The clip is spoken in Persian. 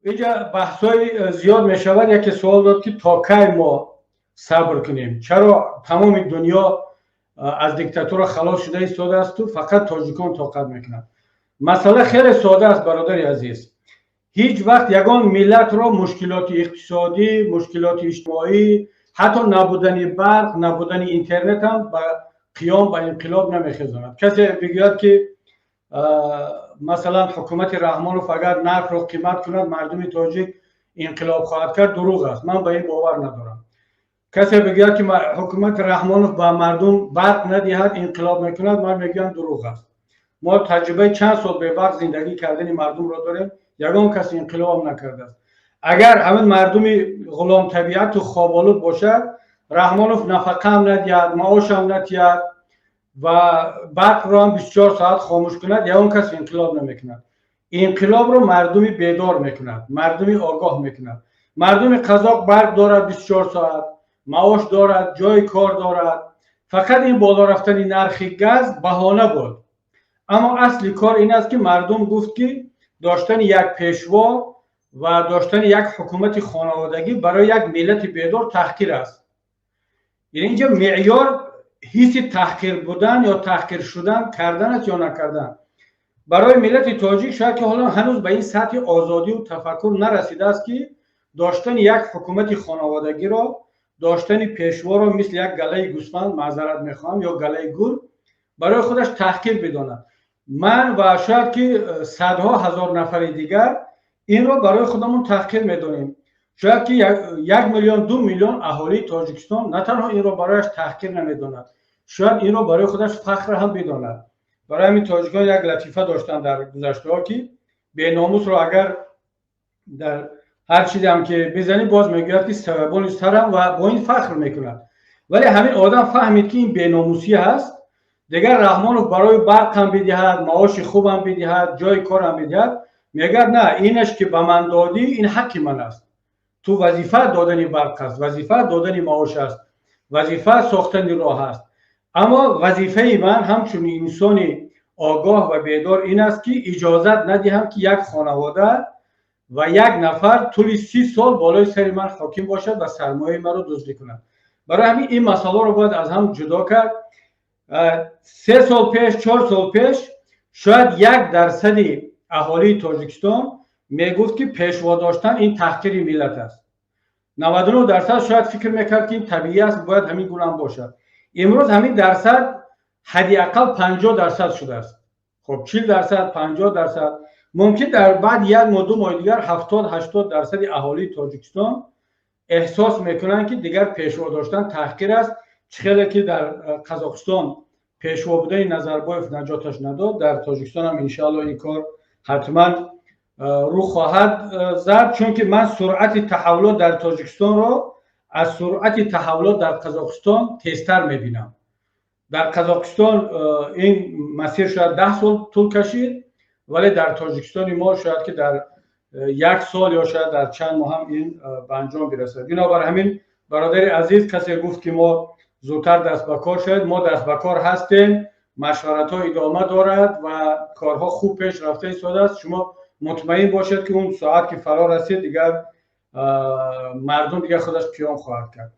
اینجا بحثای زیاد می شود. یکی سوال داد که تا کی ما صبر کنیم؟ چرا تمام دنیا از دیکتاتور خلاص شده ایستاده است و فقط تاجیکان طاقت میکنند؟ مسئله خیلی ساده است برادر عزیز. هیچ وقت یگان ملت را مشکلات اقتصادی، مشکلات اجتماعی، حتی نبودن برق، نبودن اینترنت هم به قیام به انقلاب نمیخیزاند. کسی بگوید که مثلا حکومت رحمانوف اگر نرخ رو قیمت کند مردم تاجیک انقلاب خواهد کرد، دروغ است. من به این باور ندارم. کسی بگوید که حکومت رحمانوف به مردم برق ندهد انقلاب میکند، من میگم دروغ است. ما تجربه چند سال به برق زندگی کردن مردم را داریم، یگان کسی انقلاب نکرده است. اگر همین مردم غلام طبیعت و خوابالود باشد، رحمانوف نفقه هم ندهد، معاش هم ندهد و برق را هم 24 ساعت خاموش کند، یگان کسی انقلاب نمیکند. انقلاب رو مردمی بیدار میکند، مردمی آگاه میکند. مردم قزاق برق دارد 24 ساعت، معاش دارد، جای کار دارد. فقط این بالا رفتن نرخ گاز بهانه بود. اما اصلی کار این است که مردم گفت که داشتن یک پیشوا و داشتن یک حکومت خانوادگی برای یک ملت بیدار تحقیر است. یعنی اینجا معیار حس تحقیر بودن یا تحقیر شدن کردن است یا نکردن. برای ملت تاجیک شاید که حالا هنوز به این سطح آزادی و تفکر نرسیده است که داشتن یک حکومت خانوادگی را، داشتن پیشوا را مثل یک گله گوسفند، معذرت میخوام، یا گله گور برای خودش تحقیر بداند. من و شاید که صدها هزار نفر دیگر این را برای خودمون تحقیر میدونیم. شاید که 1 میلیون 2 میلیون اهالی تاجیکستان نه تنها این را برایش تحقیر نمیداند، شاید این را برای خودش فخر هم بداند. برای همین تاجیکان یک لطیفه داشتن در گذشته ها که بیناموس را اگر در هر چیزی هم که بزنی باز میگوید که سببان سرم و با این فخر میکند. ولی همین آدم فهمید که این بیناموسی هست، دیگر رحمانوف برای برق هم بدهد، معاش خوب هم بدهد، جای کار هم بدهد، میگه نه اینش که به من دادی این حق من است. تو وظیفه دادن برق است، وظیفه دادن معاش است، وظیفه ساختن راه است. اما وظیفه من همچون انسانی آگاه و بیدار این است که اجازت ندهم که یک خانواده و یک نفر طول 30 سال بالای سر من حاکم باشد و سرمایه من رو دزدی کند. برای همین این مسئله رو باید از هم جدا کرد. 3 سال پیش، 4 سال پیش شاید 1% اهالی تاجیکستان میگفت که پیشوا داشتن این تحقیر ملت است. 99% شاید فکر میکرد که این طبیعی است، باید همین گونه هم باشد. امروز همین درصد حداقل 50% شده است. خب 40%، 50%، ممکن در بعد 1 ماه 2 ماه دیگر 70-80% اهالی تاجیکستان احساس میکنن که دیگر پیشوا داشتن تحقیر است. چقدر که در قزاقستان پیشوا بودن نظربایف نجاتش نداد، در تاجیکستان هم انشاءالله این کار حتما رو خواهد زد، چون که من سرعت تحولات در تاجیکستان را از سرعت تحولات در قزاقستان تیزتر میبینم. در قزاقستان این مسیر شاید 10 سال طول کشید، ولی در تاجیکستان ما شاید که در 1 سال یا شاید در چند ماه هم این به انجام برسه. بنابراین همین برادر عزیز کسی گفت که ما زودتر دست به کار شد، ما دست به کار هستیم، مشورت ها ادامه دارد و کارها خوب پیش رفته ایستاده است. شما مطمئن باشید که اون ساعت که فرا رسید دیگر مردم دیگر خودش قیام خواهد کرد.